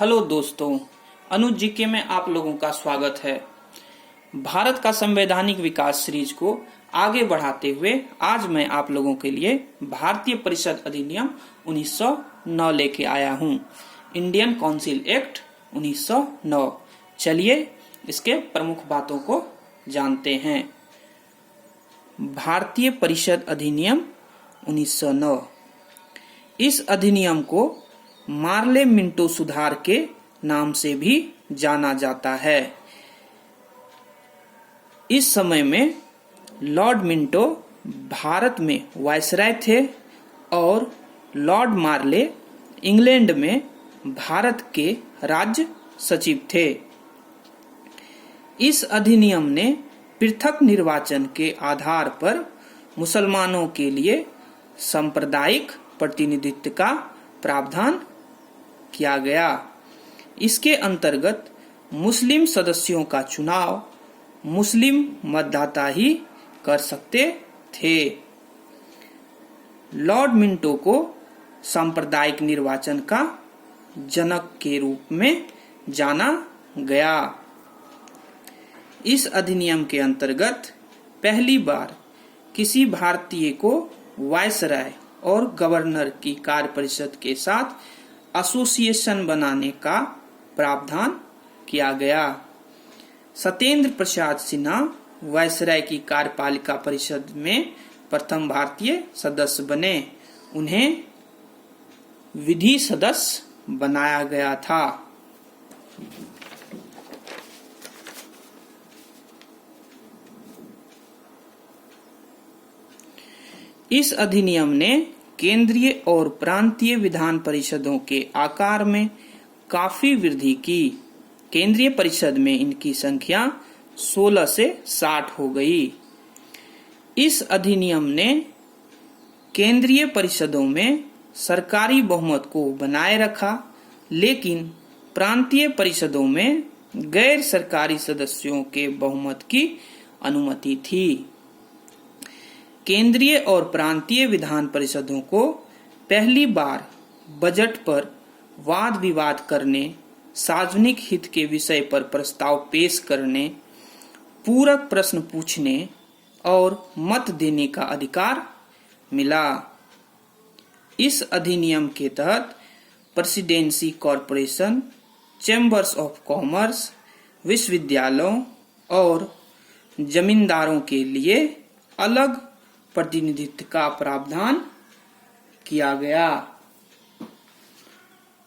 Hello दोस्तों, अनुज GK में आप लोगों का स्वागत है। भारत का संवैधानिक विकास सीरीज को आगे बढ़ाते हुए आज मैं आप लोगों के लिए भारतीय परिषद अधिनियम 1909 लेके आया हूं। Indian council act 1909। चलिए इसके प्रमुख बातों को जानते हैं। भारतीय परिषद अधिनियम 1909। इस अधिनियम को मार्ले मिंटो सुधार के नाम से भी जाना जाता है। इस समय में लॉर्ड मिंटो भारत में वायसराय थे और लॉर्ड मार्ले इंग्लैंड में भारत के राज्य सचिव थे। इस अधिनियम ने पृथक निर्वाचन के आधार पर मुसलमानों के लिए सांप्रदायिक प्रतिनिधित्व का प्रावधान किया गया। इसके अंतर्गत मुस्लिम सदस्यों का चुनाव मुस्लिम मतदाता ही कर सकते थे। लॉर्ड मिंटो को सांप्रदायिक निर्वाचन का जनक के रूप में जाना गया। इस अधिनियम के अंतर्गत पहली बार किसी भारतीय को वायसराय और गवर्नर की कार्य परिषद के साथ एसोसिएशन बनाने का प्रावधान किया गया। सत्येंद्र प्रसाद सिन्हा वायसराय की कार्यपालिका परिषद में प्रथम भारतीय सदस्य बने। उन्हें विधि सदस्य बनाया गया था। इस अधिनियम ने केंद्रीय और प्रांतीय विधान परिषदों के आकार में काफी वृद्धि की। केंद्रीय परिषद में इनकी संख्या 16 से 60 हो गई। इस अधिनियम ने केंद्रीय परिषदों में सरकारी बहुमत को बनाए रखा, लेकिन प्रांतीय परिषदों में गैर सरकारी सदस्यों के बहुमत की अनुमति थी। केंद्रीय और प्रांतीय विधान परिषदों को पहली बार बजट पर वाद विवाद करने, सार्वजनिक हित के विषय पर प्रस्ताव पेश करने, पूरक प्रश्न पूछने और मत देने का अधिकार मिला। इस अधिनियम के तहत presidency corporation, chambers of commerce, विश्वविद्यालयों और जमींदारों के लिए अलग प्रतिनिधित्व का प्रावधान किया गया।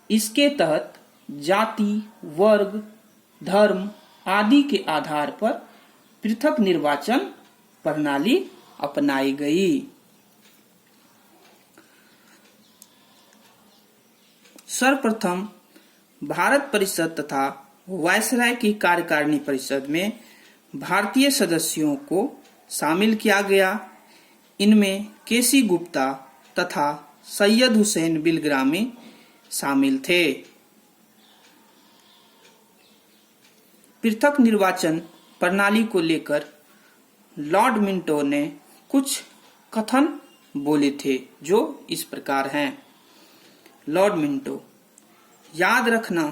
इसके तहत जाति, वर्ग, धर्म आदि के आधार पर पृथक निर्वाचन प्रणाली अपनाई गई। सर्वप्रथम भारत परिषद तथा वायसराय की कार्यकारिणी परिषद में भारतीय सदस्यों को शामिल किया गया। इनमें केसी गुप्ता तथा सैयद हुसैन बिलग्रामी शामिल थे। पृथक निर्वाचन प्रणाली को लेकर लॉर्ड मिंटो ने कुछ कथन बोले थे जो इस प्रकार हैं। लॉर्ड मिंटो, याद रखना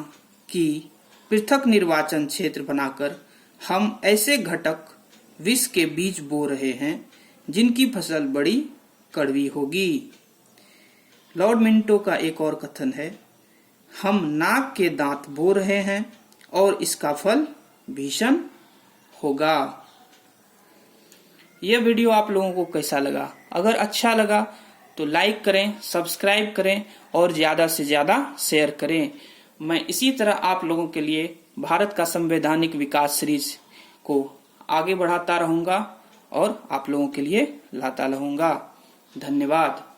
कि पृथक निर्वाचन क्षेत्र बनाकर हम ऐसे घटक विष के बीज बो रहे हैं जिनकी फसल बड़ी कड़वी होगी। लॉर्ड मिंटो का एक और कथन है, हम नाक के दांत बो रहे हैं और इसका फल भीषण होगा। यह वीडियो आप लोगों को कैसा लगा? अगर अच्छा लगा तो लाइक करें, सब्सक्राइब करें और ज्यादा से ज्यादा शेयर करें। मैं इसी तरह आप लोगों के लिए भारत का संवैधानिक विकास सीरीज को आगे बढ़ाता रहूंगा और आप लोगों के लिए लाता रहूंगा। धन्यवाद।